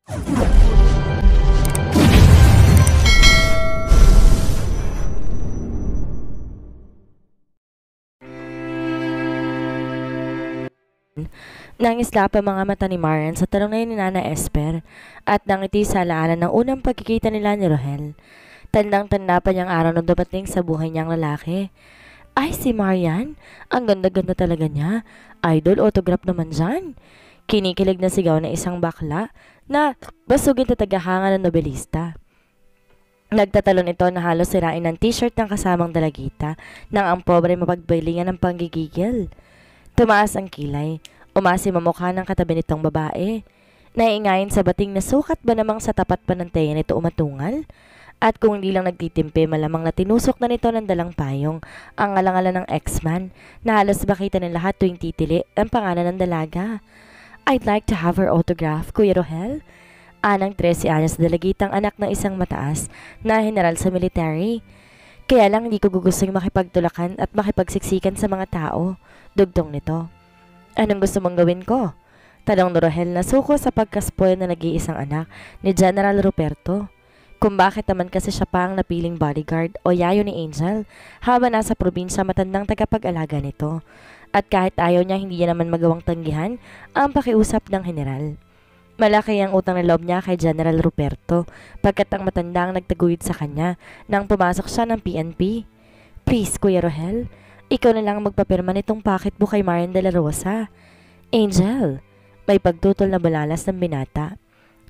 Nangisla pa mga mata ni Marian sa tanong na yun ni Nana Esper at nangiti sa alaala ng unang pagkikita nila ni Rohel. Tandang-tanda pa niyang araw nung dumating sa buhay niyang lalaki. Ay, si Marian? Ang ganda-ganda talaga niya. Idol autograph naman dyan. Kinikilig na sigaw ng isang bakla na basugin na tagahanga ng nobelista. Nagtatalon ito na halos sirain ng t-shirt ng kasamang dalagita nang ang pobre mapagbaylingan ng panggigigil. Tumaas ang kilay. Umasim ang mukha ng katabi nitong babae. Naiingayin sa bating na sukat ba namang sa tapat pa ng tenga nito umatungal? At kung hindi lang nagtitimpi, malamang na tinusok na nito ng dalang payong ang alangalan ng ex-man na halos makita ng lahat tuwing titili ang pangalan ng dalaga. I'd like to have her autograph, Kuya Rohel. Anang 13 anyos na dalagitang anak ng isang mataas na general sa military. Kaya lang hindi ko gustong makipagtulakan at makipagsiksikan sa mga tao. Dugtong nito. Anong gusto mong gawin ko? Tanong ni Rohel na suko sa pagkaspoil na nag-iisang anak ni General Ruperto. Kung bakit naman kasi siya pa ang napiling bodyguard o yayo ni Angel habang nasa probinsya matandang tagapag-alaga nito. At kahit ayaw niya hindi niya naman magawang tanggihan ang pakiusap ng general. Malaki ang utang na loob niya kay General Ruperto pagkat ang matandang nagtaguyod sa kanya nang pumasok siya ng PNP. Please, Kuya Rohel, ikaw na lang magpapirma nitong pocketbook kay Marian de la Rosa. Angel, may pagtutol na balalas ng binata.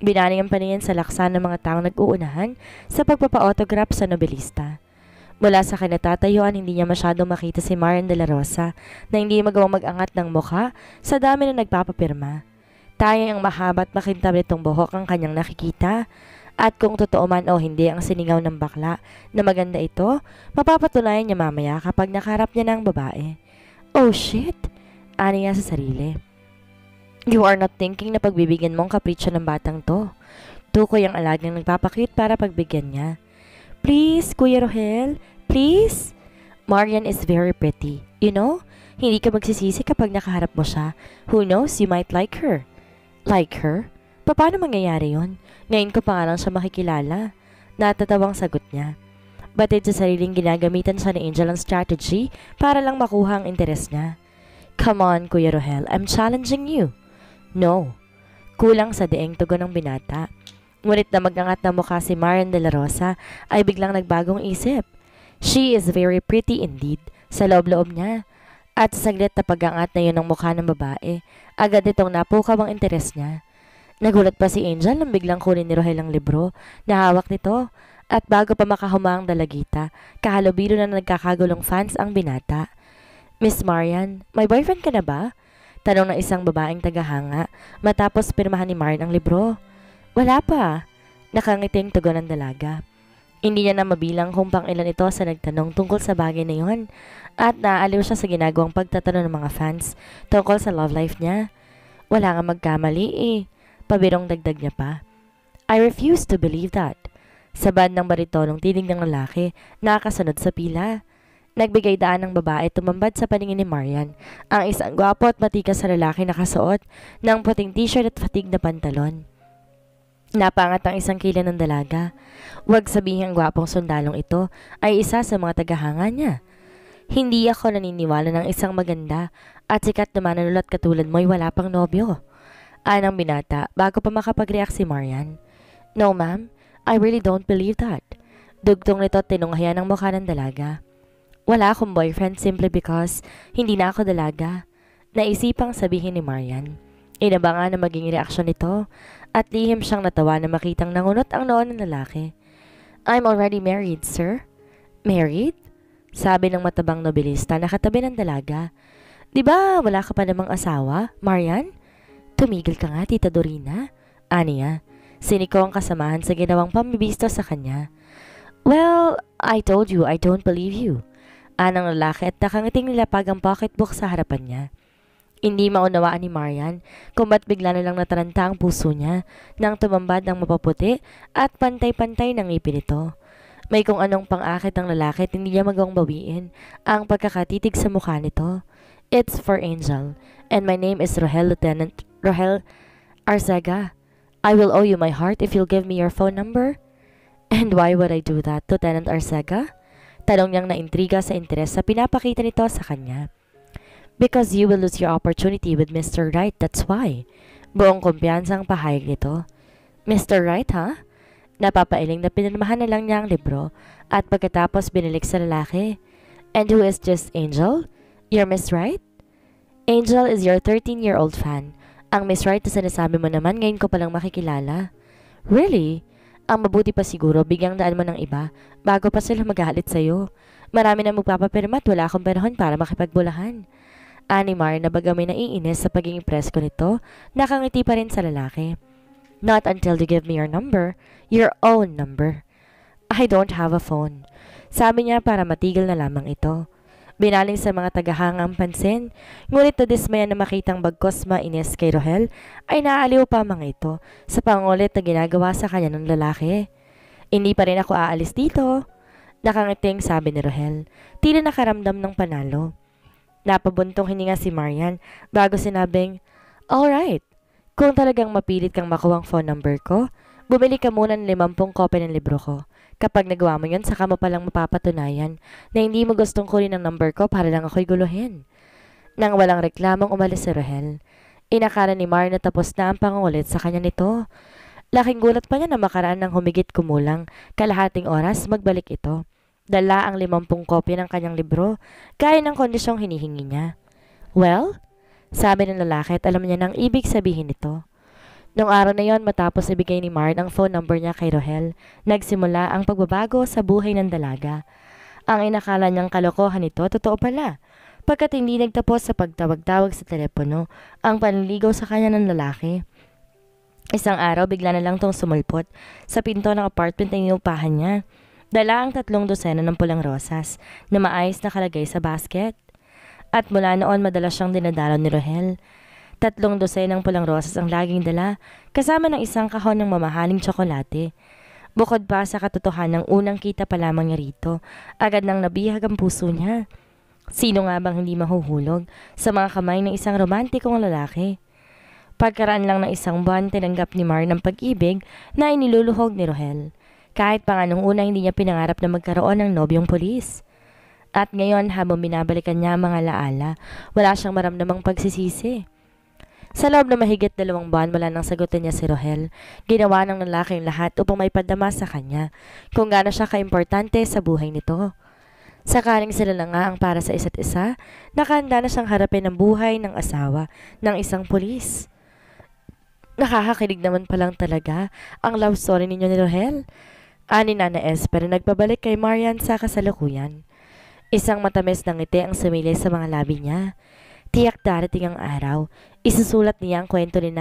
Binaling ang paningin sa laksa ng mga taong nag-uunahan sa pagpapa-autograph sa nobelista. Mula sa kinatatayuan, hindi niya masyadong makita si Marian de la Rosa na hindi magawang mag-angat ng mukha sa dami na nagpapapirma. Tayang ang mahaba at makintab nitong buhok ang kanyang nakikita. At kung totoo man o hindi ang siningaw ng bakla na maganda ito, mapapatunayan niya mamaya kapag nakaharap niya ng babae. Oh shit! Ani niya sa sarili. You are not thinking na pagbibigyan mong kapritsyo ng batang to. Tukoy ang alagang nagpapakit para pagbigyan niya. Please, Kuya Rohel, please? Marian is very pretty. You know, hindi ka magsisisi kapag nakaharap mo siya. Who knows, you might like her. Like her? Paano mangyayari yun? Ngayon ko pa nga lang siya makikilala. Natatawang sagot niya. Batid sa sariling ginagamitan siya ni Angel ang strategy para lang makuha ang interes niya. Come on, Kuya Rohel, I'm challenging you. No. Kulang sa deeng tugon ng binata. Ngunit na magangat na mukha si Marian de la Rosa ay biglang nagbagong isip. She is very pretty indeed, sa loob-loob niya. At sa saglit na pag-angat na yun ng mukha ng babae, agad itong napukaw ang interes niya. Nagulat pa si Angel nang biglang kunin ni Rohel ang libro na hawak nito at bago pa makahuma ang dalagita, kahalubilo na nagkakagulong fans ang binata. Miss Marian, may boyfriend ka na ba? Tanong ng isang babaeng tagahanga matapos pirmahan ni Marian ang libro. Wala pa. Nakangiting tugon ng dalaga. Hindi niya na mabilang kung pang ilan ito sa nagtanong tungkol sa bagay na yon at naaaliw siya sa ginagawang pagtatanong ng mga fans tungkol sa love life niya. Wala nga magkamali eh. Pabirong dagdag niya pa. I refuse to believe that. Sabad ng baritonong tinig ng lalaki, nakasunod sa pila. Nagbigay daan ng babae tumambad sa paningin ni Marian, ang isang gwapo at matikas sa lalaki nakasuot ng puting t-shirt at fatig na pantalon. Napangat ang isang kilay ng dalaga. Huwag sabihin ang gwapong sundalong ito ay isa sa mga tagahanga niya. Hindi ako naniniwala ng isang maganda at sikat na manunulat katulad mo'y wala pang nobyo. Anang binata bago pa makapag-react si Marian. No ma'am, I really don't believe that. Dugtong nito tinunghayan ang mukha ng dalaga. Wala akong boyfriend simply because hindi na ako dalaga. Naisipang sabihin ni Marian. Inabangan na maging reaksyon nito at lihim siyang natawa na makitang nangunot ang noo ng lalaki. I'm already married, sir. Married? Sabi ng matabang nobelista na katabi ng dalaga. Diba wala ka pa namang asawa, Marian? Tumigil ka nga, Tita Dorina. Aniya, siniko ang kasamahan sa ginawang pambibisto sa kanya. Well, I told you I don't believe you. Anang lalaki at nakangiting nilapag ang pocketbook sa harapan niya. Hindi maunawaan ni Marian kung ba't bigla na lang nataranta ang puso niya nang tumambad ng mapaputi at pantay-pantay ng ngipin nito. May kung anong pang-akit ng lalaki at hindi niya magawang bawiin ang pagkakatitig sa mukha nito. It's for Angel, and my name is Rohel Lieutenant Rohel Arzaga. I will owe you my heart if you'll give me your phone number. And why would I do that, Lieutenant Arcega? Tanong niyang naintriga sa interes sa pinapakita nito sa kanya. Because you will lose your opportunity with Mr. Wright, that's why. Buong kumpiyansang pahayag nito. Mr. Wright, ha? Napapailing na pinirmahan na lang niya ang libro at pagkatapos binilik sa lalaki. And who is just Angel? You're Miss Wright? Angel is your 13-year-old fan. Ang Miss Wright na sinasabi mo naman ngayon ko palang makikilala. Really? Ang mabuti pa siguro bigyang daan mo ng iba bago pa sila magalit sa'yo. Marami na magpapapirma at wala akong panahon para makipagbulahan. Ani Mar na baga may naiinis sa pagiging presko nito, nakangiti pa rin sa lalaki. Not until you give me your number, your own number. I don't have a phone. Sabi niya para matigil na lamang ito. Binaling sa mga tagahangang pansin, ngunit nadismaya na makitang bagkos mainis kay Rohel ay naaaliw pa mga ito sa pangulit na ginagawa sa kanya ng lalaki. Hindi pa rin ako aalis dito. Nakangiting sabi ni Rohel, tila nakaramdam ng panalo. Napabuntong hininga si Marian bago sinabing, alright, kung talagang mapilit kang makuha ang phone number ko, bumili ka muna ng 50 kopya ng libro ko. Kapag nagawa mo yun, saka mo palang mapapatunayan na hindi mo gustong kunin ang number ko para lang ako'y guluhin. Nang walang reklamong umalis si Rohel, inakala ni Mar na tapos na ang pangungulit sa kanya nito. Laking gulat pa niya na makaraan ng humigit kumulang kalahating oras magbalik ito. Dala ang 50 kopya ng kanyang libro, gaya ng kondisyong hinihingi niya. Well, sabi ng lalaki at alam niya nang ibig sabihin nito. Noong araw na yon matapos ibigay ni Mart ang phone number niya kay Rohel, nagsimula ang pagbabago sa buhay ng dalaga. Ang inakala niyang kalokohan nito, totoo pala. Pagkat hindi nagtapos sa pagtawag-tawag sa telepono, ang panliligaw sa kanya ng lalaki. Isang araw, bigla na lang tong sumulpot sa pinto ng apartment na inuupahan niya. Dala ang 3 dosena ng pulang rosas na maayos na kalagay sa basket. At mula noon madalas siyang dinadalaw ni Rohel. 3 dosenang pulang rosas ang laging dala, kasama ng isang kahon ng mamahaling tsokolate. Bukod pa sa katotohanan ng unang kita pa lamang niya rito, agad nang nabihag ang puso niya. Sino nga bang hindi mahuhulog sa mga kamay ng isang romantikong lalaki? Pagkaraan lang ng isang buwan, tinanggap ni Mar ng pag-ibig na iniluluhog ni Rohel. Kahit pa nga nung una hindi niya pinangarap na magkaroon ng nobyong pulis. At ngayon habang binabalikan niya ang mga laala, wala siyang maramdamang pagsisisi. Sa loob na mahigit 2 buwan mula nang sagutin niya si Rohel, ginawa ng lalaking lahat upang may padama sa kanya kung gaano siya kaimportante sa buhay nito. Sakaling sila na nga ang para sa isa't isa, nakahanda na siyang harapin ang buhay ng asawa ng isang pulis. Nakakakilig naman palang talaga ang love story ninyo ni Rohel. Ani Nana Esper nagpabalik kay Marian sa kasalukuyan. Isang matamis na ngiti ang sumilay sa mga labi niya. Tiyak darating ang araw, isusulat niya ang kwento ni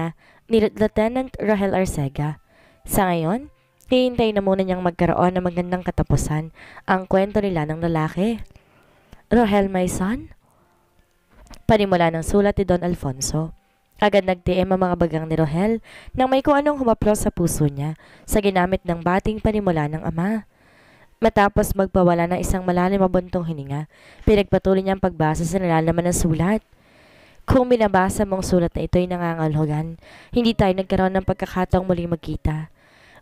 Lieutenant Rohel Arcega. Sa ngayon, hihintay na muna niyang magkaroon ng magandang katapusan ang kwento nila ng lalaki. Rohel, my son? Panimula ng sulat ni Don Alfonso. Agad nag-DM ang mga bagang ni Rohel nang may kung anong humaplos sa puso niya sa ginamit ng bating panimula ng ama. Matapos magpawala ng isang malalim na buntong hininga, pinagpatuloy niya ang pagbasa sa nilalaman ng sulat. Kung binabasa mong sulat na ito'y nangangalhogan, hindi tayo nagkaroon ng pagkakataong muling magkita.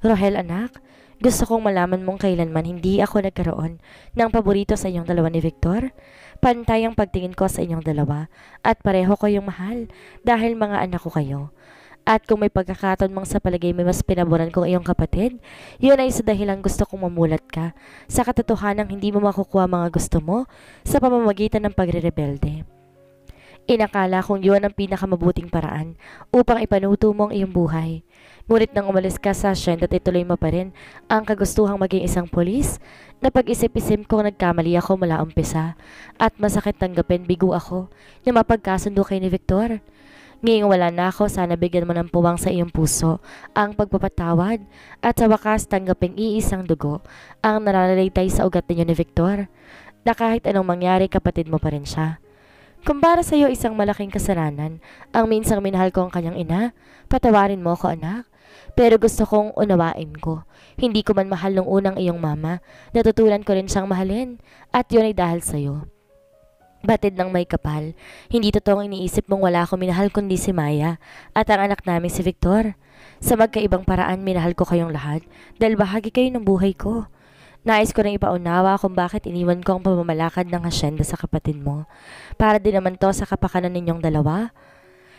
Rohel, anak, gusto kong malaman mong kailanman hindi ako nagkaroon ng paborito sa inyong dalawa ni Victor. Pantay ang pagtingin ko sa inyong dalawa at pareho ko yung mahal dahil mga anak ko kayo. At kung may pagkakataon mong sa palagay may mas pinaboran kong iyong kapatid, yun ay sa dahilan gusto kong mamulat ka sa katotohanang hindi mo makukuha mga gusto mo sa pamamagitan ng pagre-rebelde. Inakala kong yun ang pinakamabuting paraan upang ipanuto mo ang iyong buhay. Ngunit nang umalis ka sa asyenda at ituloy mo pa rin ang kagustuhang maging isang polis, napag-isip-isip kong nagkamali ako mula umpisa at masakit tanggapin bigo ako na mapagkasundo kay ni Victor. Ngayong wala na ako, sana bigyan mo ng puwang sa iyong puso ang pagpapatawad at sa wakas tanggaping iisang dugo ang naralatay sa ugat ninyo ni Victor na kahit anong mangyari kapatid mo pa rin siya. Kumpara sa iyo isang malaking kasalanan ang minsang minahal ko ang kanyang ina, patawarin mo ko anak. Pero gusto kong unawain ko. Hindi ko man mahal nung unang iyong mama, natutunan ko rin siyang mahalin at yun ay dahil sa iyo. Batid ng may kapal, hindi totoong iniisip mong wala akong minahal kundi si Maya at ang anak namin si Victor. Sa magkaibang paraan minahal ko kayong lahat dahil bahagi kayo ng buhay ko. Nais ko rin ipaunawa kung bakit iniwan ko ang pamamalakad ng hasyenda sa kapatid mo. Para din naman to sa kapakanan ninyong dalawa.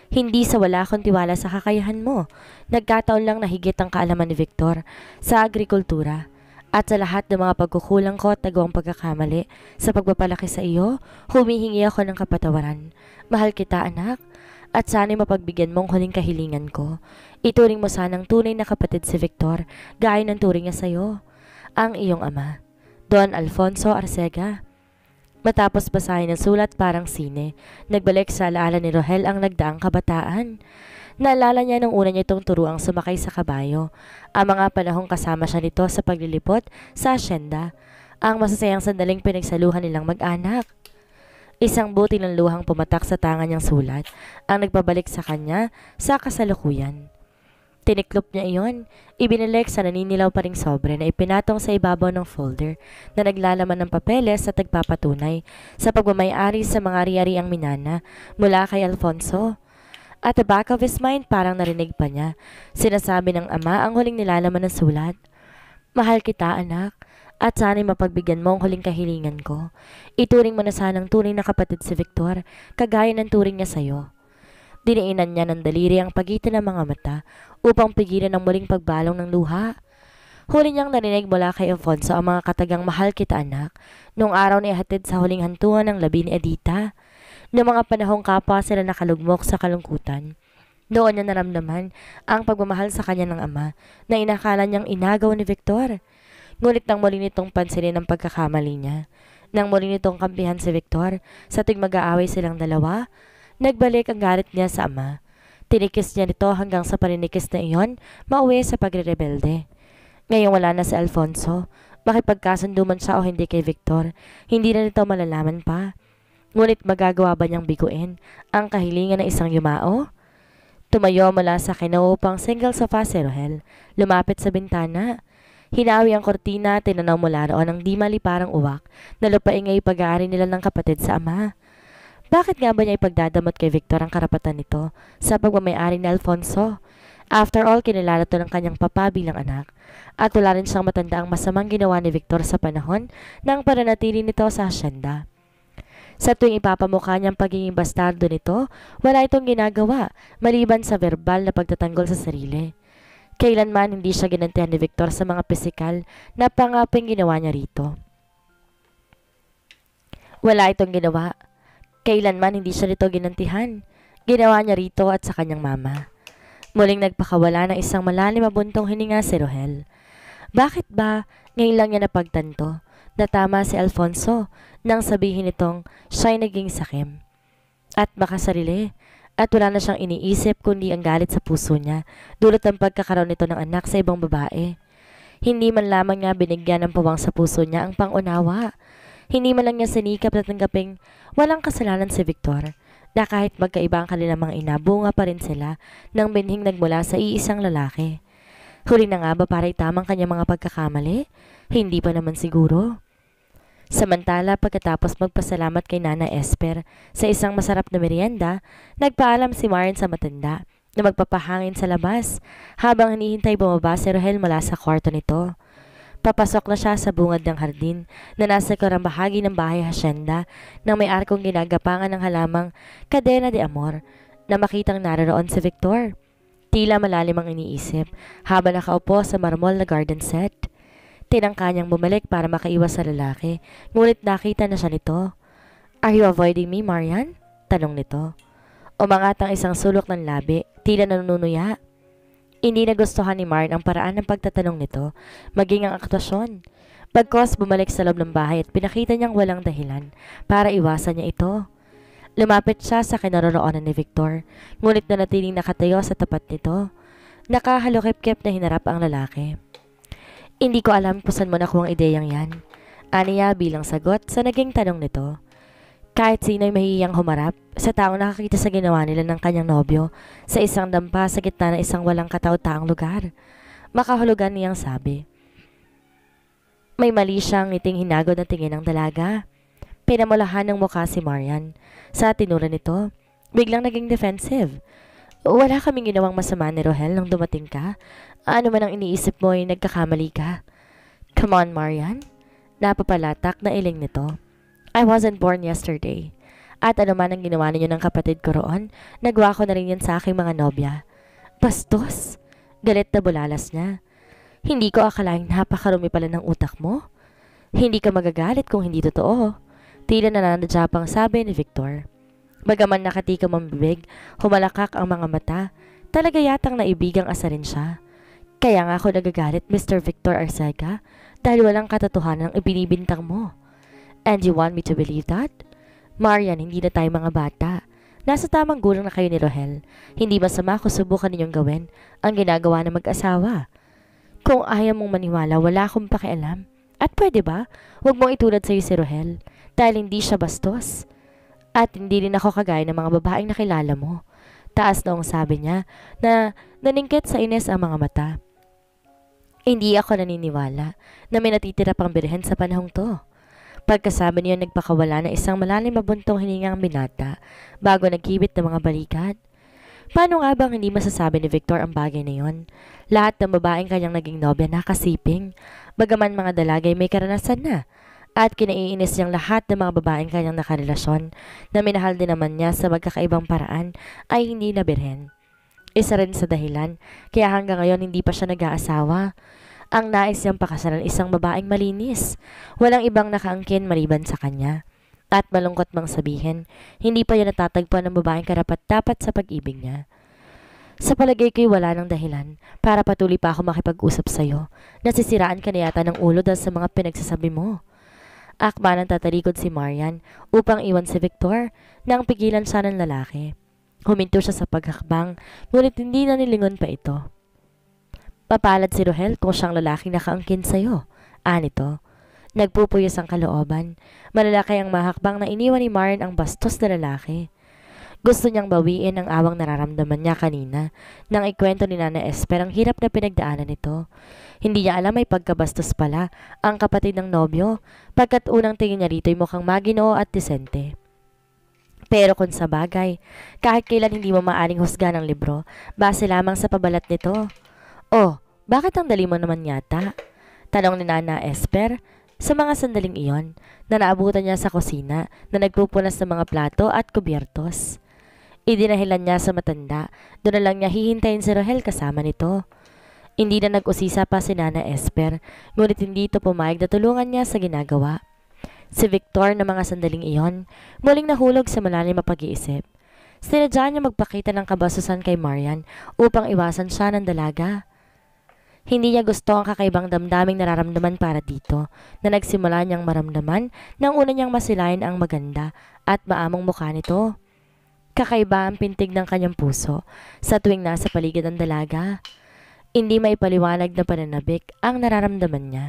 Hindi sa wala akong tiwala sa kakayahan mo. Nagkataon lang na higit ang kaalaman ni Victor sa agrikultura. At sa lahat ng mga pagkukulang ko at nagawang pagkakamali sa pagpapalaki sa iyo, humihingi ako ng kapatawaran. Mahal kita, anak, at sana'y mapagbigyan mong huling kahilingan ko. Ituring mo sanang tunay na kapatid si Victor, gaya ng turing niya sa iyo, ang iyong ama, Don Alfonso Arcega. Matapos basahin ang sulat parang sine, nagbalik sa alaala ni Rohel ang nagdaang kabataan. Naalala niya nung una niya itong turuang sumakay sa kabayo. Ang mga panahong kasama siya nito sa paglilipot sa asyenda. Ang masasayang sandaling pinagsaluhan nilang mag-anak. Isang buti ng luhang pumatak sa tangan niyang sulat ang nagpabalik sa kanya sa kasalukuyan. Tiniklop niya iyon, ibinalik sa naninilaw pa ring sobre na ipinatong sa ibabaw ng folder na naglalaman ng papeles at nagpapatunay sa pagmamayari sa mga ari-ariang minana mula kay Alfonso. At the back of his mind parang narinig pa niya. Sinasabi ng ama ang huling nilalaman ng sulat. Mahal kita, anak, at sana'y mapagbigyan mo ang huling kahilingan ko. Ituring mo na sanang tunay na kapatid si Victor, kagaya ng turing niya sa'yo. Diniinan niya ng daliri ang pagitan ng mga mata upang pigilan ang muling pagbalong ng luha. Huli niyang narinig mula kay Alfonso ang mga katagang mahal kita, anak, noong araw na ihatid sa huling hantungan ng labi ni Edita. Noong mga panahong kapwa sila nakalugmok sa kalungkutan. Doon niya naramdaman ang pagmamahal sa kanya ng ama na inakala niyang inagaw ni Victor. Ngunit nang muli nitong pansinin ang pagkakamali niya, nang muli nitong kampihan si Victor sa tuwing mag-aaway silang dalawa, nagbalik ang galit niya sa ama. Tinikis niya nito hanggang sa paninikis na iyon, mauwi sa pagre-rebelde. Ngayong wala na si Alfonso, makipagkasundo man siya o hindi kay Victor, hindi na nito malalaman pa. Ngunit magagawa ba niyang biguin ang kahilingan ng isang yumao? Tumayo mula sa kinaupang single sofa si Rohel, lumapit sa bintana. Hinawi ang kortina, tinanaw mula roon ang di maliparang uwak na lupaing ay pag-aari nila ng kapatid sa ama. Bakit nga ba niya ipagdadamot kay Victor ang karapatan nito sa pagmamayari ni Alfonso? After all, kinilala to ng kanyang papa bilang anak. At wala rin siyang matanda ang masamang ginawa ni Victor sa panahon ng pananatili nito sa hasyenda. Sa tuwing ipapamukha niyang pagiging bastardo nito, wala itong ginagawa maliban sa verbal na pagtatanggol sa sarili. Kailanman hindi siya ginantihan ni Victor sa mga pisikal na pangaping ginawa niya rito. Wala itong ginawa. Kailanman hindi siya nito ginantihan. Ginawa niya rito at sa kanyang mama. Muling nagpakawala ng isang malalim na buntong hininga si Rohel. Bakit ba ngayon lang niya napagtanto na tama si Alfonso nang sabihin nitong siya'y naging sakim at makasarili at wala na siyang iniisip kundi ang galit sa puso niya dulot ng pagkakaroon nito ng anak sa ibang babae. Hindi man lamang niya binigyan ng pawang sa puso niya ang pangunawa. Hindi man lang niya sinikap na tanggaping walang kasalanan si Victor na kahit magkaiba ang kanilang mga ina, bunga pa rin sila ng binhing nagmula sa iisang lalaki. Huli na nga ba para itamang kanyang mga pagkakamali? Hindi pa naman siguro. Samantala, pagkatapos magpasalamat kay Nana Esper sa isang masarap na merienda, nagpaalam si Maren sa matanda na magpapahangin sa labas habang hinihintay bumaba si Rohel mula sa kwarto nito. Papasok na siya sa bungad ng hardin na nasa karang bahagi ng bahay hasyenda nang may arkong ginagapangan ng halamang Cadena de Amor na makitang naroon si Victor. Tila malalim ang iniisip habang nakaupo sa marmol na garden set. Tinangka niyang bumalik para makaiwas sa lalaki, ngunit nakita na siya nito. Are you avoiding me, Marian? Tanong nito. Umangat ang isang sulok ng labi, tila nanunuya. Hindi nagustuhan ni Marian ang paraan ng pagtatanong nito, maging ang aktwasyon. Bagkos bumalik sa loob ng bahay at pinakita niyang walang dahilan para iwasan niya ito. Lumapit siya sa kinaroroonan ni Victor, ngunit nanatiling nakatayo sa tapat nito. Nakahalukip-kip na hinarap ang lalaki. Hindi ko alam kung saan mo nakuha ang ideyang yan. Aniya bilang sagot sa naging tanong nito. Kahit sino'y mahihiyang humarap sa taong nakakita sa ginawa nila ng kanyang nobyo sa isang dampa sa gitna ng isang walang katao-taong lugar. Makahulugan niyang sabi. May mali siyang ngiting hinagod na tingin ng dalaga. Pinamulahan ng mukha si Marian. Sa tinura nito, biglang naging defensive. Wala kaming ginawang masama ni Rohel nung dumating ka. Ano man ang iniisip mo ay nagkakamali ka. Come on, Marian. Napapalatak na iling nito. I wasn't born yesterday. At ano man ang ginawa ninyo ng kapatid ko roon, nagawa ko na rin yan sa aking mga nobya. Bastos! Galit na bulalas niya. Hindi ko akalaing napakarumi pala ng utak mo. Hindi ka magagalit kung hindi totoo. Tila nananadya pang sabi ni Victor. Bagaman nakatikam ang bibig, humalakak ang mga mata, talaga yatang naibigang asarin siya. Kaya nga ako nagagalit, Mr. Victor Arcega, dahil walang katotohanan ang ibinibintang mo. And you want me to believe that? Marian, hindi na tayo mga bata. Nasa tamang gulang na kayo ni Rohel. Hindi masama kung subukan ninyong gawin ang ginagawa ng mag-asawa. Kung ayaw mong maniwala, wala akong pakialam. At pwede ba, huwag mong itulad sa'yo si Rohel dahil hindi siya bastos. At hindi rin ako kagaya ng mga babaeng nakilala mo. Taas noong sabi niya na naningkit sa ines ang mga mata. Hindi ako naniniwala na may natitira pang birhen sa panahong to. Pagkasabi niya nagpakawala ng isang malalim mabuntong hiningang binata bago nagkibit ng mga balikat. Paano nga bang hindi masasabi ni Victor ang bagay na yon? Lahat ng babaeng kanyang naging nobya nakasiping, bagaman mga dalagay may karanasan na. At kinaiinis niyang lahat ng mga babaeng kanyang nakarelasyon na minahal din naman niya sa magkakaibang paraan ay hindi na birhen. Isa rin sa dahilan kaya hanggang ngayon hindi pa siya nag-aasawa. Ang nais niyang pakasalan isang babaeng malinis, walang ibang nakaangkin maliban sa kanya. At malungkot mang sabihin, hindi pa niya natatagpuan ng babaeng karapat-dapat sa pag-ibig niya. Sa palagay ko'y wala ng dahilan para patuloy pa ako makipag-usap sa'yo. Nasisiraan ka na yata ng ulo dahil sa mga pinagsasabi mo. Akma nang tatalikod si Marian upang iwan si Victor nang pigilan siya ng lalaki. Huminto siya sa paghakbang, ngunit hindi na nilingon pa ito. Papalad si Rohel kung siyang lalaking nakaangkin sa'yo. Anito. Nagpupuyos ang kalooban. Malalaki ang mahakbang na iniwan ni Marian ang bastos na lalaki. Gusto niyang bawiin ang awang nararamdaman niya kanina nang ikwento ni Nana Esper ang hirap na pinagdaanan nito. Hindi niya alam ay pagkabastos pala ang kapatid ng nobyo pagkat unang tingin niya rito'y mukhang maginoo at disente. Pero kung sa bagay, kahit kailan hindi mo maaring husga ng libro, base lamang sa pabalat nito. Oh, bakit ang dali mo naman yata? Tanong ni Nana Esper. Sa mga sandaling iyon, na naabutan niya sa kusina na nagpupunas ng mga plato at kubyertos. Idinahilan niya sa matanda, doon na lang niya hihintayin si Rohel kasama nito. Hindi na nag-usisa pa si Nana Esper, ngunit hindi ito pumayag na tulungan niya sa ginagawa. Si Victor na mga sandaling iyon, muling nahulog sa malalim na pag-iisip. Sinadya niya magpakita ng kabasusan kay Marian upang iwasan siya ng dalaga. Hindi niya gusto ang kakaibang damdaming nararamdaman para dito na nagsimula niyang maramdaman nang una niyang masilayan ang maganda at maamong mukha nito. Kakaiba ang pintig ng kanyang puso sa tuwing nasa paligid ang dalaga. Hindi maipaliwanag na pananabik ang nararamdaman niya.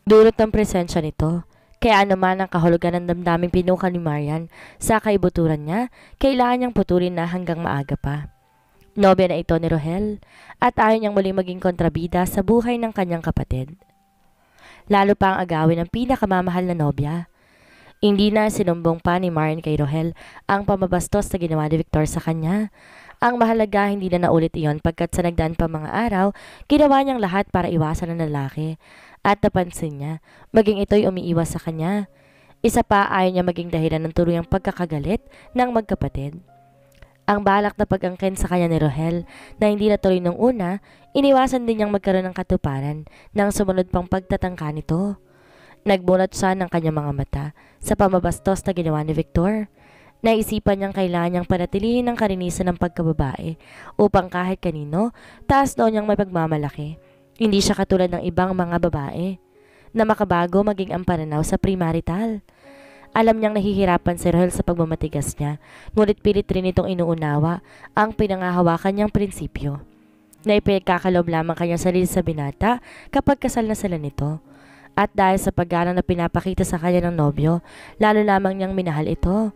Dulot ng presensya nito, kaya anuman ang kahulugan ng damdaming pinuka ni Marian sa kaibuturan niya, kailangan niyang putulin na hanggang maaga pa. Nobya na ito ni Rohel at ayaw niyang muling maging kontrabida sa buhay ng kanyang kapatid. Lalo pa ang agawin ng pinakamamahal na nobya. Hindi na sinumbong pa ni Marian kay Rohel ang pamabastos na ginawa ni Victor sa kanya. Ang mahalaga hindi na naulit iyon pagkat sa nagdaan pa mga araw, ginawa niyang lahat para iwasan ang lalaki. At napansin niya, maging ito'y umiiwas sa kanya. Isa pa ayaw niya maging dahilan ng tuluyang pagkakagalit ng magkapatid. Ang balak na pag-angkin sa kanya ni Rohel na hindi natuloy nung una, iniwasan din niyang magkaroon ng katuparan nang sumunod pang pagtatangka nito. Nagbunot siya ng kanyang mga mata sa pamabastos na ginawa ni Victor. Naisipan niyang kailangan niyang panatilihin ang karinisan ng pagkababae upang kahit kanino, taas noon niyang may pagmamalaki. Hindi siya katulad ng ibang mga babae na makabago maging ang pananaw sa premarital. Alam niyang nahihirapan si Rohel sa pagmamatigas niya, ngunit pilit rin itong inuunawa ang pinangahawakan niyang prinsipyo. Na ipinagkakalob lamang kanyang sarili sa binata kapag kasal na sila nito. At dahil sa paggalang na pinapakita sa kanya ng nobyo, lalo lamang niyang minahal ito.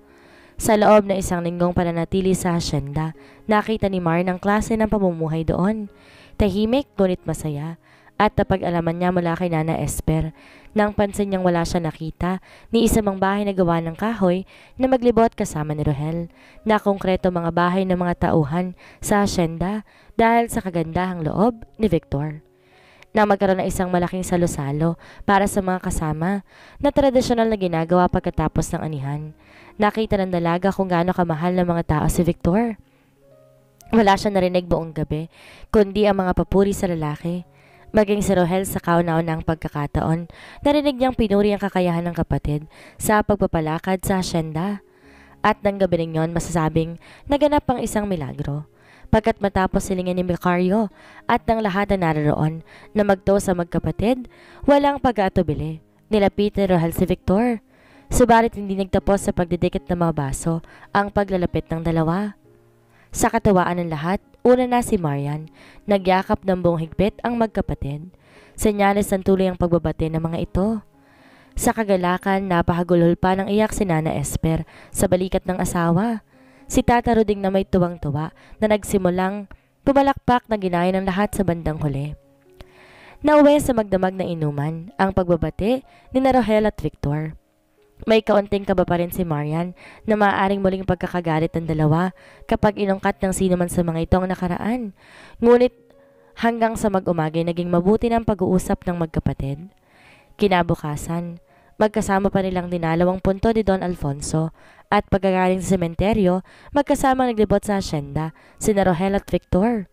Sa loob na isang linggong pananatili sa hasyenda, nakita ni Marian ang klase ng pamumuhay doon. Tahimik ngunit masaya. At napag-alaman niya mula kay Nana Esper Nang pansin niyang wala siya nakita, ni isa mang bahay na gawa ng kahoy na maglibot kasama ni Rohel, na konkreto mga bahay ng mga tauhan sa asyenda dahil sa kagandahang loob ni Victor. Nang magkaroon ng isang malaking salo-salo para sa mga kasama na tradisyonal na ginagawa pagkatapos ng anihan, nakita ng dalaga kung gaano kamahal ng mga tao si Victor. Wala siya narinig buong gabi, kundi ang mga papuri sa lalaki. Maging si Rohel sa kauna-unang pagkakataon, narinig niyang pinuri ang kakayahan ng kapatid sa pagpapalakad sa asyenda. At ng gabi rin yon masasabing naganap ang isang milagro. Pagkat matapos silingin ni Macario at ng lahat na naroon na magto sa magkapatid, walang pag-aatubili. Nilapit ni Rohel si Victor. Subalit hindi nagtapos sa pagdidikit ng mga baso ang paglalapit ng dalawa. Sa katawaan ng lahat, una na si Marian, nagyakap ng buong higpit ang magkapatid. Senyales ng tuloy ang pagbabate ng mga ito. Sa kagalakan, napahagulhol pa ng iyak si Nana Esper sa balikat ng asawa. Si Tata Ruding na may tuwang-tuwa na nagsimulang pumalakpak na ginaya ng lahat sa bandang huli. Nauwi sa magdamag na inuman ang pagbabate ni Rohel at Victor. May kaunting kaba pa rin si Marian na maaaring muling pagkakagalit ng dalawa kapag inungkat ng sino man sa mga itong nakaraan. Ngunit hanggang sa mag-umagay naging mabuti ng pag-uusap ng magkapatid. Kinabukasan, magkasama pa nilang dinalawang punto ni Don Alfonso at pagkagaling sa sementeryo, magkasamang naglibot sa asyenda sina Rohel at Victor.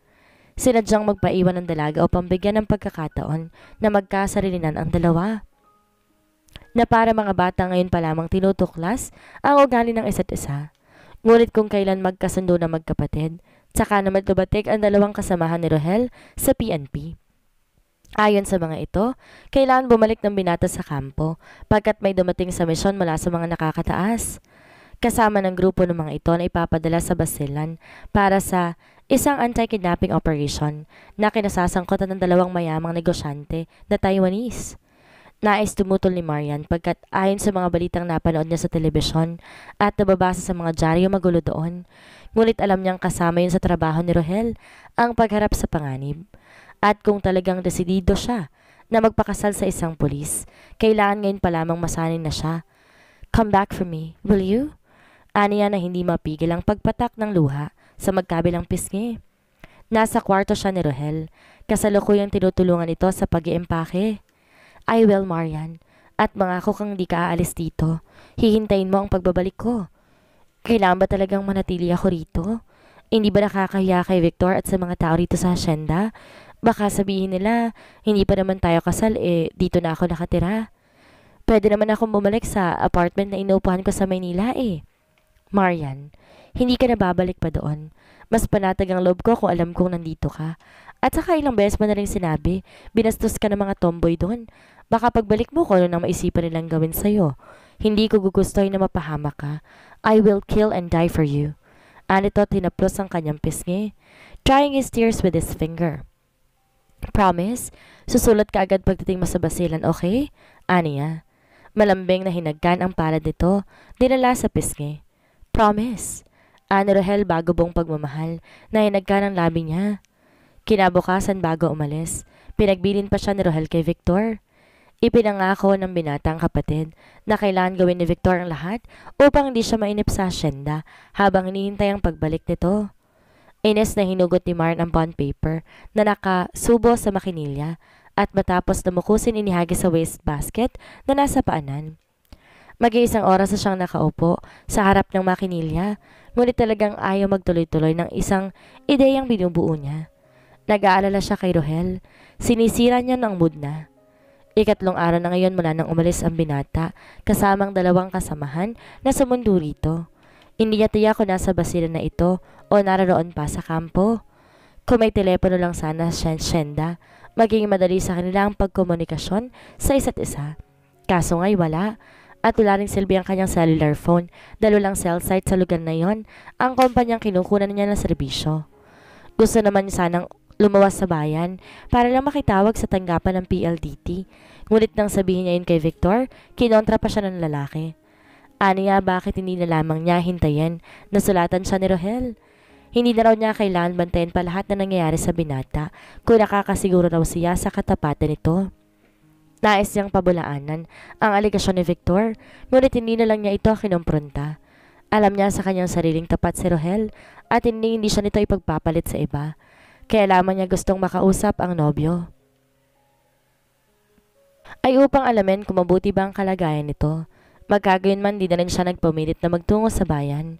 Sinadyang magpaiwan ng dalaga upang bigyan ng pagkakataon na magkasarilinan ang dalawa. Na para mga bata ngayon pa lamang tinutuklas ang ugali ng isa't isa. Ngunit kung kailan magkasundo na magkapatid, saka naman tubatik ang dalawang kasamahan ni Rohel sa PNP. Ayon sa mga ito, kailangan bumalik ng binata sa kampo pagkat may dumating sa misyon mula sa mga nakakataas. Kasama ng grupo ng mga ito na ipapadala sa Basilan para sa isang anti-kidnapping operation na kinasasangkutan ng dalawang mayamang negosyante na Taiwanese. Nais tumutol ni Marian pagkat ayon sa mga balitang napanood niya sa telebisyon at nababasa sa mga dyaryo magulo doon. Ngunit alam niyang kasama yun sa trabaho ni Rohel ang pagharap sa panganib. At kung talagang desidido siya na magpakasal sa isang pulis, kailangan ngayon pa lamang masanin na siya. Come back for me, will you? Aniya na hindi mapigil ang pagpatak ng luha sa magkabilang pisngi. Nasa kwarto siya ni Rohel, kasalukuyang tinutulungan ito sa pag-iempake. I will, Marian. At mangako kang di ka aalis dito. Hihintayin mo ang pagbabalik ko. Kailangan ba talagang manatili ako rito? Hindi ba nakakahiya kay Victor at sa mga tao rito sa asyenda? Baka sabihin nila, hindi pa naman tayo kasal dito na ako nakatira. Pwede naman akong bumalik sa apartment na inuupahan ko sa Maynila Marian, hindi ka na babalik pa doon. Mas panatag ang loob ko kung alam kong nandito ka. At saka ilang beses mo na rin sinabi, binastos ka ng mga tomboy doon. Baka pagbalik mo ko ano nang maisipan nilang gawin sa'yo. Hindi ko gugustuhin na mapahamak ka. I will kill and die for you. Anito tinaplos ang kanyang pisngi, trying his tears with his finger. Promise? Susulat ka agad pagdating mo sa Basilan, okay? Aniya. Malambing na hinagkan ang palad nito, dinala sa pisngi. Promise. Ani Rohel bago buong pagmamahal na hinagkan ang labi niya. Kinabukasan bago umalis, pinagbilin pa siya ni Rohel kay Victor. Ipinangako ng binatang kapatid na kailangan gawin ni Victor ang lahat upang hindi siya mainip sa asyenda habang hinihintay ang pagbalik nito. Ines na hinugot ni Maren ang bond paper na nakasubo sa makinilya at matapos namukusin inihagi sa wastebasket na nasa paanan. Mag-iisang oras na siyang nakaupo sa harap ng makinilya, ngunit talagang ayaw magtuloy-tuloy ng isang ideyang binubuo niya. Nag-aalala siya kay Rohel. Sinisira niya ng mood na. Ikatlong araw na ngayon mula nang umalis ang binata, kasamang dalawang kasamahan na sumundo rito. Hindi niya tiyak kung nasa Basilan na ito o naroon pa sa kampo. Kung may telepono lang sana siyenda, magiging madali sa kanila ang pagkomunikasyon sa isa't isa. Kaso nga'y wala. At wala ring silbi ang kanyang cellular phone dahil walang cell site sa lugar na yon ang kumpanyang kinukunan niya ng serbisyo. Gusto naman niya sanang lumawas sa bayan para lang makitawag sa tanggapan ng PLDT. Ngunit nang sabihin niya yun kay Victor, kinontra pa siya ng lalaki. Aniya bakit hindi na lamang niya hintayin na sulatan siya ni Rohel? Hindi na raw niya kailangan bantayan pa lahat na nangyayari sa binata kung nakakasiguro raw siya sa katapatan nito. Nais niyang pabulaanan ang aligasyon ni Victor, ngunit hindi na lang niya ito kinumpronta. Alam niya sa kanyang sariling tapat si Rohel at hindi siya nito ipagpapalit sa iba. Kaya lamang niya gustong makausap ang nobyo ay upang alamin kung mabuti ba ang kalagayan nito. Magkagayon man di na rin siya nagpumilit na magtungo sa bayan.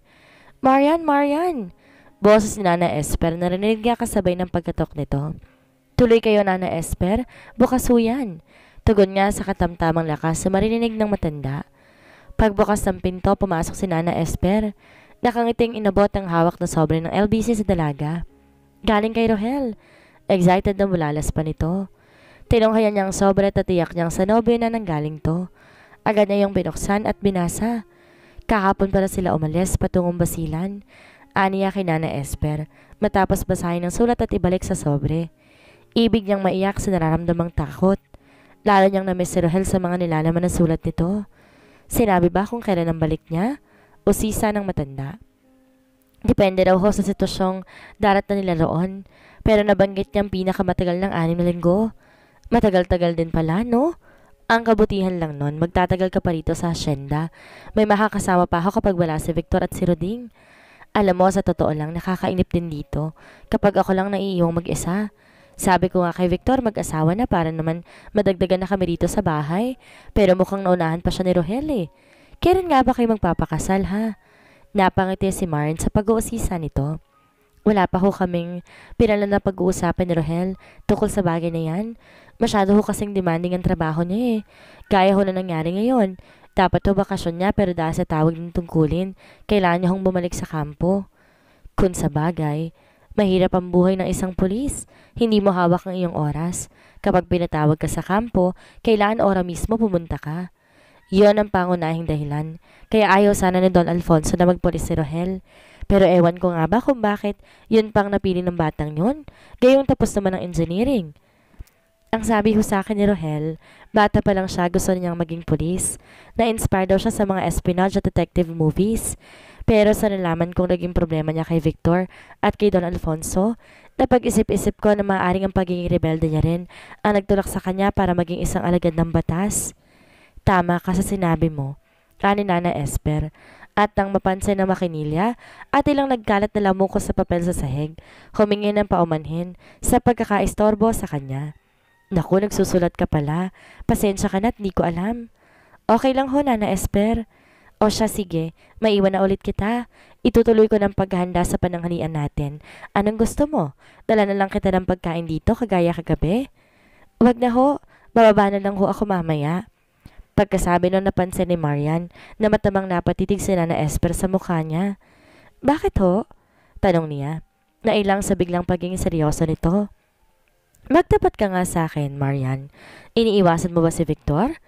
Marian! Marian! Boses ni Nana Esper, narinig niya kasabay ng pagkatok nito. Tuloy kayo, Nana Esper, bukas ho yan. Tugon niya sa katamtamang lakas na marinig ng matanda. Pagbukas ng pinto, pumasok si Nana Esper. Nakangiting inabot ang hawak na sobre ng LBC sa dalaga. Galing kay Rohel. Excited na bulalas pa nito. Tinunghayan niyang sobre at tiyak niyang sa nobyo na nanggaling to. Agad niya yung binuksan at binasa. Kahapon para sila umalis patungong Basilan. Aniya kay Nana Esper matapos basahin ang sulat at ibalik sa sobre. Ibig niyang maiyak sa nararamdamang takot. Lalo niyang namiss si Rohel sa mga nilalaman ng sulat nito. Sinabi ba kung kailan ang balik niya? O sisa ng matanda? Depende daw ho sa sitwasyong darat na nila roon. Pero nabanggit niyang pinakamatagal ng 6 na linggo. Matagal-tagal din pala, no? Ang kabutihan lang nun, magtatagal ka pa rito sa hasyenda. May makakasama pa ako kapag wala si Victor at si Roding. Alam mo, sa totoo lang, nakakainip din dito kapag ako lang naiiyong mag-isa. Sabi ko nga kay Victor, mag-asawa na para naman madagdagan na kami rito sa bahay. Pero mukhang naunahan pa siya ni Rohel eh. Kailan nga ba kayo magpapakasal ha? Napangiti si Maren sa pag-uusisa nito. Wala pa ho kaming pinalan na pag-uusapan ni Rohel tungkol sa bagay na yan. Masyado ho kasing demanding ang trabaho niya eh. Gaya ho na nangyari ngayon. Dapat ho bakasyon niya pero dahil sa tawag ng tungkulin, kailangan niya hong bumalik sa kampo. Kung sa bagay, mahirap ang buhay ng isang pulis. Hindi mo hawak ang iyong oras. Kapag pinatawag ka sa kampo, kailangan ora mismo pumunta ka. Yon ang pangunahing dahilan. Kaya ayaw sana ni Don Alfonso na magpulis si Rohel. Pero ewan ko nga ba kung bakit yun pang napili ng batang yun. Gayong tapos naman ang engineering. Ang sabi ho sa akin ni Rohel, bata pa lang siya gusto niyang maging pulis. Na-inspire daw siya sa mga espionage at detective movies. Pero sa nalaman kong naging problema niya kay Victor at kay Don Alfonso, napag-isip-isip ko na maaaring ang pagiging rebelde niya rin ang nagtulak sa kanya para maging isang alagad ng batas. Tama ka sa sinabi mo, ani Nana Esper. At nang mapansin ng makinilya at ilang nagkalat na lamuko sa papel sa sahig, humingi ng paumanhin sa pagkakaistorbo sa kanya. Naku, nagsusulat ka pala. Pasensya ka na't di ko alam. Okay lang ho, Nana Esper. O siya, sige. Maiwan na ulit kita. Itutuloy ko ng paghahanda sa pananghalian natin. Anong gusto mo? Dala na lang kita ng pagkain dito kagaya kagabi? Wag na ho. Bababa na lang ho ako mamaya. Pagkasabi nun napansin ni Marian na matamang napatitig si Nana Esper sa mukha niya. Bakit ho? Tanong niya. Nailang sa biglang pagiging seryoso nito. Magtapat ka nga sa akin, Marian. Iniiwasan mo ba si Victor?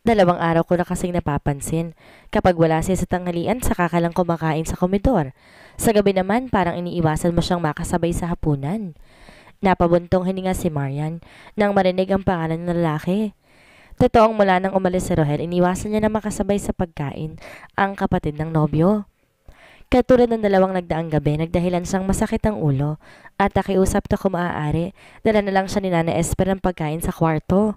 2 araw ko na kasing napapansin. Kapag wala siya sa tanghalian, saka ka lang kumakain sa komedor. Sa gabi naman, parang iniiwasan mo siyang makasabay sa hapunan. Napabuntong hininga si Marian nang marinig ang pangalan ng lalaki. Totoong mula nang umalis si Rohel, iniwasan niya na makasabay sa pagkain ang kapatid ng nobyo. Katulad ng 2 nagdaang gabi, nagdahilan siyang masakit ang ulo at nakiusap na kung maaari, dala na lang siya ni Nana Esper ng pagkain sa kwarto.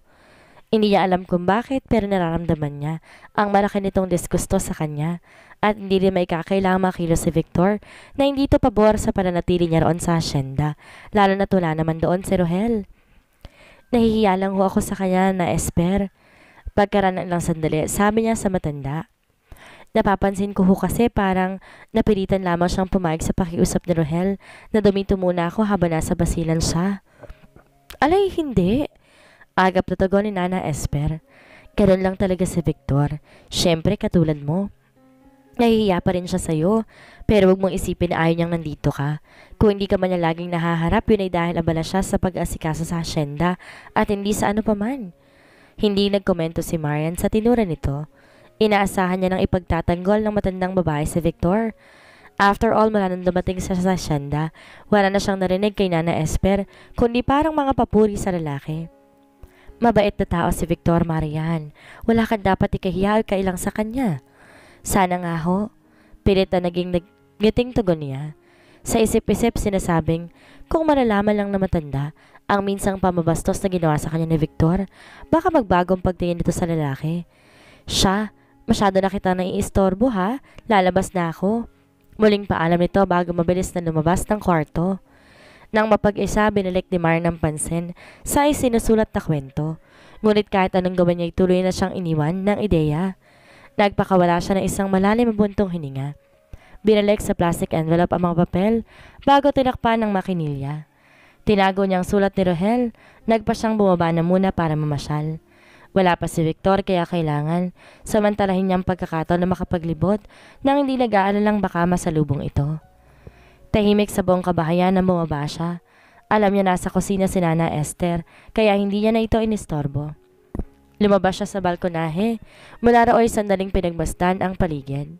Hindi niya alam kung bakit pero nararamdaman niya ang malaki nitong disgusto sa kanya at hindi rin may kakailangang makilo si Victor na hindi ito pabor sa pananatili niya roon sa hasyenda, lalo na tula naman doon si Rohel. Nahihiya lang ho ako sa kanya na Esper. Pagkaraan lang sandali, sabi niya sa matanda. Napapansin ko ho kasi parang napilitan lamang siyang pumayag sa pakiusap ni Rohel na dumito muna ako habang nasa Basilan siya. Alay, hindi. Agap na tugon ni Nana Esper. Ganun lang talaga si Victor. Siyempre, katulad mo. Nahihiya pa rin siya sa'yo, pero huwag mong isipin na ayaw niyang nandito ka. Kung hindi ka man niya laging nahaharap, yun ay dahil abala siya sa pag-asikaso sa hasyenda at hindi sa ano paman. Hindi nagkomento si Marian sa tinura nito. Inaasahan niya ng ipagtatanggol ng matandang babae si Victor. After all, mula nang dumating sa hasyenda, wala na siyang narinig kay Nana Esper, kundi parang mga papuri sa lalaki. Mabait na tao si Victor, Marian. Wala kang dapat ikahiya o kailang sa kanya. Sana nga ho. Pilit na naging ngiting tugon niya. Sa isip-isip sinasabing, kung malalaman lang na matanda ang minsang pamabastos na ginawa sa kanya ni Victor, baka magbagong pagtingin nito sa lalaki. Siya, masyado na kita naiistorbo ha, lalabas na ako. Muling paalam nito bago mabilis na lumabas ng kwarto. Nang mapag-isa, binalik ni Mar ng pansin sa isinusulat na kwento. Ngunit kahit anong gawin niya, tuloy na siyang iniwan ng ideya. Nagpakawala siya ng isang malalim na buntong hininga. Binalik sa plastic envelope ang mga papel bago tinakpan ng makinilya. Tinago niyang sulat ni Rohel, nagpa siyang bumaba na muna para mamasyal. Wala pa si Victor kaya kailangan samantalahin niyang pagkakataon na makapaglibot nang hindi nag-aalalang baka masalubong ito. Tahimik sa buong kabahayan na bumaba siya. Alam niya nasa kusina si Nana Esther kaya hindi niya na ito inistorbo. Lumabas siya sa balkonahe. Mula rooy sandaling pinagbastan ang paligid.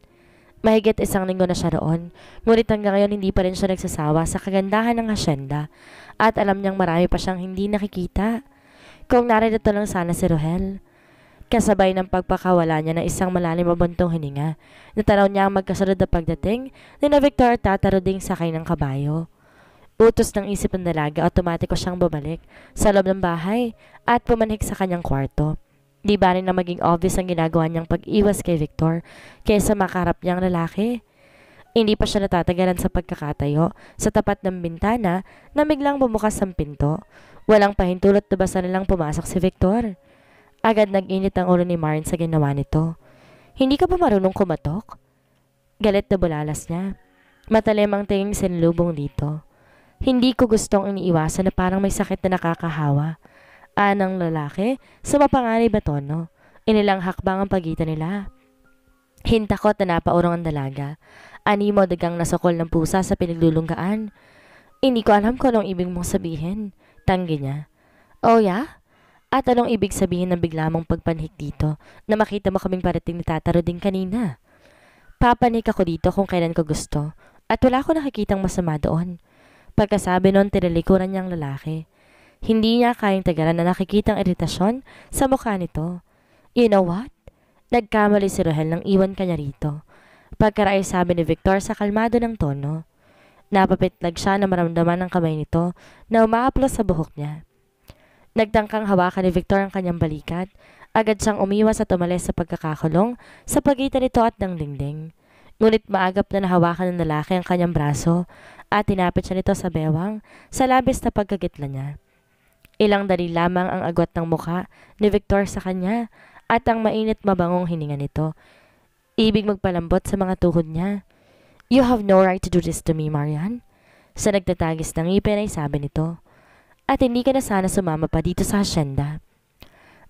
Mahigit 1 linggo na siya roon, ngunit hanggang ngayon hindi pa rin siya nagsasawa sa kagandahan ng hasyenda at alam niyang marami pa siyang hindi nakikita. Kung narito lang sana si Rohel. Kasabay ng pagpakawala niya ng isang malalim na buntong hininga, natanaw niya ang magkasunod na pagdating ni na Victor at tataruding sakay ng kabayo. Utos ng isip ng dalaga, otomatiko siyang bumalik sa loob ng bahay at pumanhik sa kanyang kwarto. Di ba rin na maging obvious ang ginagawa niyang pag-iwas kay Victor kaysa makaharap niyang lalaki? Hindi pa siya natatagalan sa pagkakatayo sa tapat ng bintana na biglang bumukas ang pinto. Walang pahintulot na basta nilang pumasok si Victor. Agad nag-init ang ulo ni Marin sa ginawa nito. Hindi ka ba marunong kumatok? Galit na bulalas niya. Matalim ang tinging sinlubong dito. Hindi ko gustong iniiwasan na parang may sakit na nakakahawa. Anang lalaki sa mapanganib na tono. Inilang hakbang ang pagitan nila. Hintakot na napaurong ang dalaga. Animo dagang nasukol ng pusa sa pinaglulunggaan. Hindi ko alam kung anong ibig mong sabihin. Tanggi niya. Oh yeah? At anong ibig sabihin ng bigla mong pagpanhik dito na makita mo kaming parating ni Tataro din kanina? Papanik ako dito kung kailan ko gusto at wala ko nakikitang masama doon. Pagkasabi noon, tinalikuran niyang lalaki. Hindi niya kayang tagalan na nakikitang iritasyon sa mukha nito. You know what? Nagkamali si Rohel nang iwan kanya rito. Pagkaraay sabi ni Victor sa kalmado ng tono. Napapitlag siya na maramdaman ng kamay nito na umaaplos sa buhok niya. Nagtangkang hawakan ni Victor ang kanyang balikat. Agad siyang umiwas at umalis sa pagkakakulong sa pagitan nito at ng dingding. Ngunit maagap na nahawakan ng lalaki ang kanyang braso at tinapit siya nito sa bewang sa labis na pagkagitla niya. Ilang dali lamang ang agwat ng mukha ni Victor sa kanya at ang mainit mabangong hininga nito. Ibig magpalambot sa mga tuhod niya. You have no right to do this to me, Marian. Sa nagtatagis ng ngipin ay sabi nito. At hindi ka na sana sumama pa dito sa hasyenda.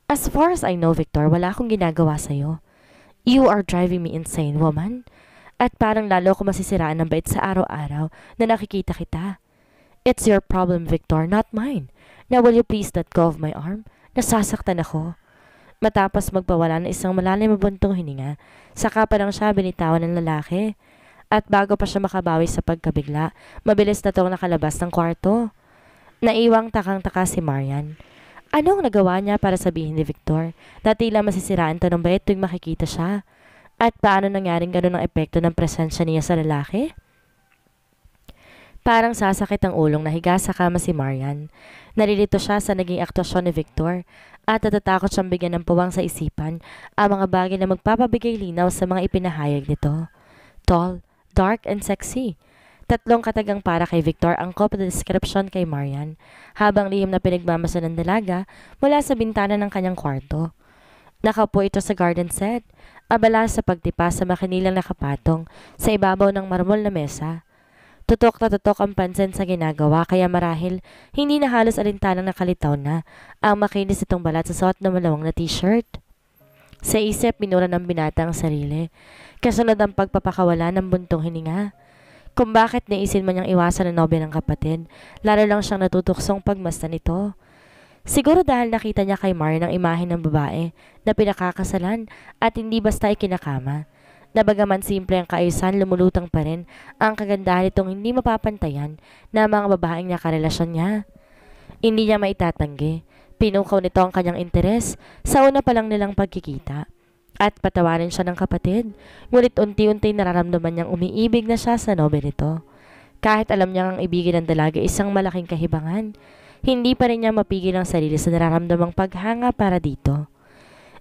As far as I know, Victor, wala akong ginagawa sa'yo. You are driving me insane, woman. At parang lalo ko masisiraan ng bait sa araw-araw na nakikita kita. It's your problem, Victor, not mine. Now will you please let go of my arm? Nasasaktan ako. Matapos magpawala ng isang malalim na buntong hininga, saka pa lang siya binitawan ng lalaki. At bago pa siya makabawi sa pagkabigla, mabilis na tong nakalabas ng kwarto. Naiwang takang-taka si Marian. Anong nagawa niya para sabihin ni Victor na tila masisiraan to ng bait tuwing makikita siya? At paano nangyaring gano'n ang epekto ng presensya niya sa lalaki? Parang sasakit ang ulong na higa sa kama si Marian. Nalilito siya sa naging aktwasyon ni Victor at natatakot siyang bigyan ng puwang sa isipan ang mga bagay na magpapabigay linaw sa mga ipinahayag nito. Tall, dark, and sexy. 3 katagang para kay Victor ang copy na description kay Marian, habang lihim na pinagmamasa ng dalaga mula sa bintana ng kanyang kwarto. Nakaupo ito sa garden set, abala sa pagtipa sa makinilang nakapatong sa ibabaw ng marmol na mesa. Tutok na tutok ang pansin sa ginagawa kaya marahil hindi na halos alintanang nakalitaw na ang makinis itong balat sa suot na malawang na t-shirt. Sa isip, minura ng binata ang sarili, kasunod ang pagpapakawala ng buntong hininga. Kung bakit naisin man niyang iwasan ang nobya ng kapatid, lalo lang siyang natutuksong pagmasdan nito. Siguro dahil nakita niya kay Marian ang imahe ng babae na pinakakasalan at hindi basta ikinakama. Na bagaman simple ang kaayusan, lumulutang pa rin ang kagandahan nitong hindi mapapantayan na mga babaeng nakarelasyon niya. Hindi niya maitatanggi. Pinukaw nito ang kanyang interes sa una pa lang nilang pagkikita. At patawarin siya ng kapatid, ngunit unti-unti nararamdaman niyang umiibig na siya sa nobya nito. Kahit alam niyang ang ibigin ng dalaga isang malaking kahibangan, hindi pa rin niya mapigil ang sarili sa nararamdamang paghanga para dito.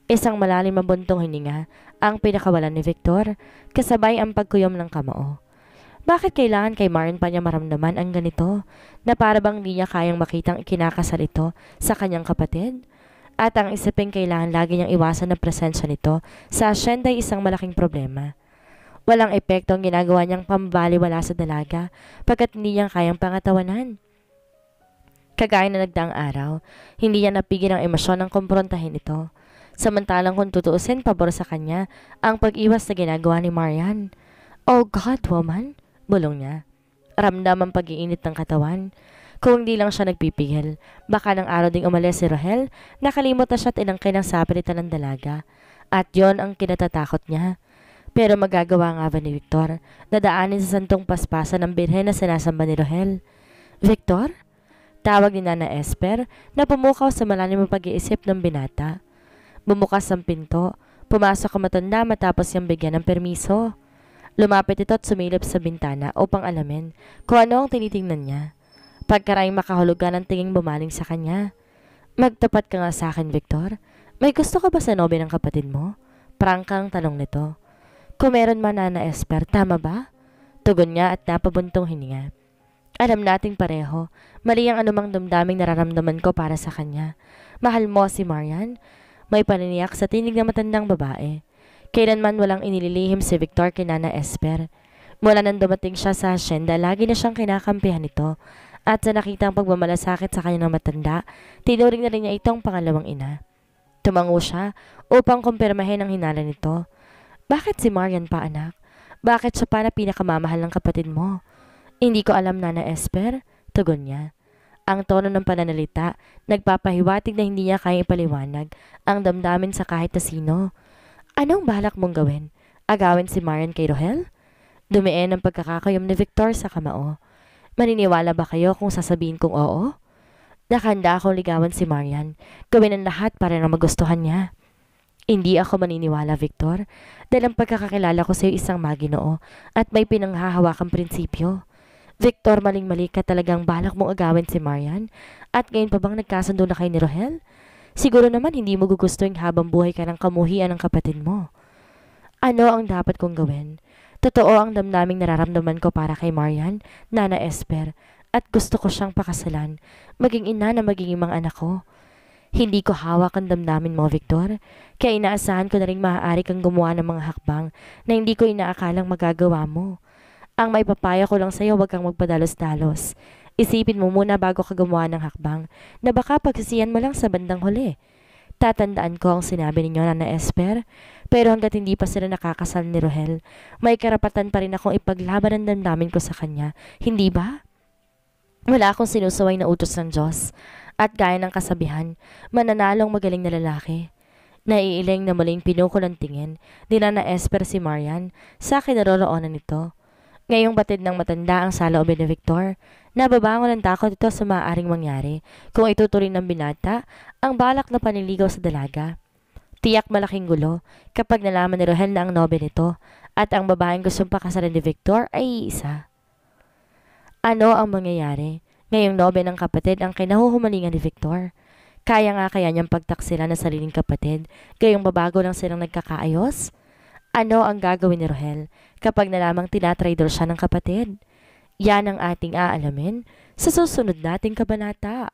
Isang malalim na buntong hininga ang pinakawalan ni Victor, kasabay ang pagkuyom ng kamao. Bakit kailangan kay Marian pa niya maramdaman ang ganito, na para bang di niya kayang makitang ikinakasal ito sa kanyang kapatid? At ang isiping kailangan lagi niyang iwasan ng presensya nito sa asyenda ay isang malaking problema. Walang epekto ang ginagawa niyang pambaliwala sa dalaga pagkat hindi niya kayang pangatawanan. Kagaya na nagdaang araw, hindi niya napigil ang emosyon ng kumprontahin ito. Samantalang kung tutuusin pabor sa kanya ang pag-iwas na ginagawa ni Marian. "Oh God, woman!" bulong niya. Ramdam ang pag-iinit ng katawan. Kung hindi lang siya nagpipigil, baka ng araw ding umalis si Rohel, nakalimot na siya at inangkin ang sapilitan ng dalaga. At yon ang kinatatakot niya. Pero magagawa nga ba ni Victor na daanin sa santong paspasan ng birhen na sinasamba ni Rohel? "Victor?" Tawag ni Nana Esper na pumukaw sa malalim ng pag-iisip ng binata. Bumukas ang pinto, pumasok ang matanda matapos niyang bigyan ng permiso. Lumapit ito at sumilip sa bintana upang alamin kung ano ang tinitingnan niya. Pagkaraing makahulugan ang tinging bumaling sa kanya. "Magtapat ka nga sa akin, Victor. May gusto ka ba sa nobya ng kapatid mo?" Prangkang tanong nito. "Kung meron man, Nana Esper, tama ba?" Tugon niya at napabuntong hininga. "Alam nating pareho, mali ang anumang damdaming nararamdaman ko para sa kanya. Mahal mo si Marian." May paniniyak sa tinig ng matandang babae. Kailanman walang inililihim si Victor kay Nana Esper. Mula nang dumating siya sa asyenda, lagi na siyang kinakampihan nito. At sa nakitang pagmamalasakit sa kanya ng matanda, tinuring na rin niya itong pangalawang ina. Tumango siya upang kumpirmahin ang hinala nito. "Bakit si Marian pa, anak? Bakit siya pa na pinakamamahal ng kapatid mo?" "Hindi ko alam, Nana Esper," tugon niya. Ang tono ng pananalita, nagpapahiwatig na hindi niya kaya ipaliwanag ang damdamin sa kahit na sino. "Anong balak mong gawin? Agawin si Marian kay Rohel?" Dumiin ang pagkakakayom ni Victor sa kamao. "Maniniwala ba kayo kung sasabihin kong oo?" "Nakahanda akong ligawan si Marian. Gawin ang lahat para na magustuhan niya." "Hindi ako maniniwala, Victor, dahil ang pagkakakilala ko sa iyo isang maginoo at may pinanghahawakang prinsipyo. Victor, maling-mali ka, talagang balak mong agawin si Marian? At ngayon pa bang nagkasundo na kayo ni Rohel? Siguro naman hindi mo gugustuhin habang buhay ka ng kamuhian ng kapatid mo." "Ano ang dapat kong gawin? Totoo ang damdaming nararamdaman ko para kay Marian, Nana Esper, at gusto ko siyang pakasalan, maging ina na magiging mga anak ko. Hindi ko hawak ang damdamin mo, Victor, kaya inaasahan ko na rin maaari kang gumawa ng mga hakbang na hindi ko inaakalang magagawa mo. Ang may papaya ko lang sa'yo, huwag kang magpadalos-dalos. Isipin mo muna bago ka gumawa ng hakbang na baka pagsisiyan mo lang sa bandang huli. Tatandaan ko ang sinabi ninyo, Nana Esper, pero hanggat hindi pa sila nakakasal ni Rohel, may karapatan pa rin akong ipaglaban ang damdamin ko sa kanya, hindi ba? Wala akong sinusuway na utos ng Diyos, at gaya ng kasabihan, mananalong magaling na lalaki." Naiiling na muling pinukol ang tingin ni Nana Esper si Marian sa kinaroroonan nito. Ngayong batid ng matanda ang saloobin ni Victor, nababangon ng takot ito sa maaaring mangyari kung itutuloy ng binata ang balak na paniligaw sa dalaga. Tiyak malaking gulo kapag nalaman ni Rohel na ang nobya nito at ang babaeng gustong pakasalan ni Victor ay iisa. Ano ang mangyayari? Ngayong nobya ng kapatid ang kinahuhumalingan ni Victor. Kaya nga kaya niyang pagtaksilan ng sariling kapatid, gayong babago lang silang nagkakaayos? Ano ang gagawin ni Rohel kapag nalamang tinatraidor siya ng kapatid? Yan ang ating aalamin sa susunod nating kabanata.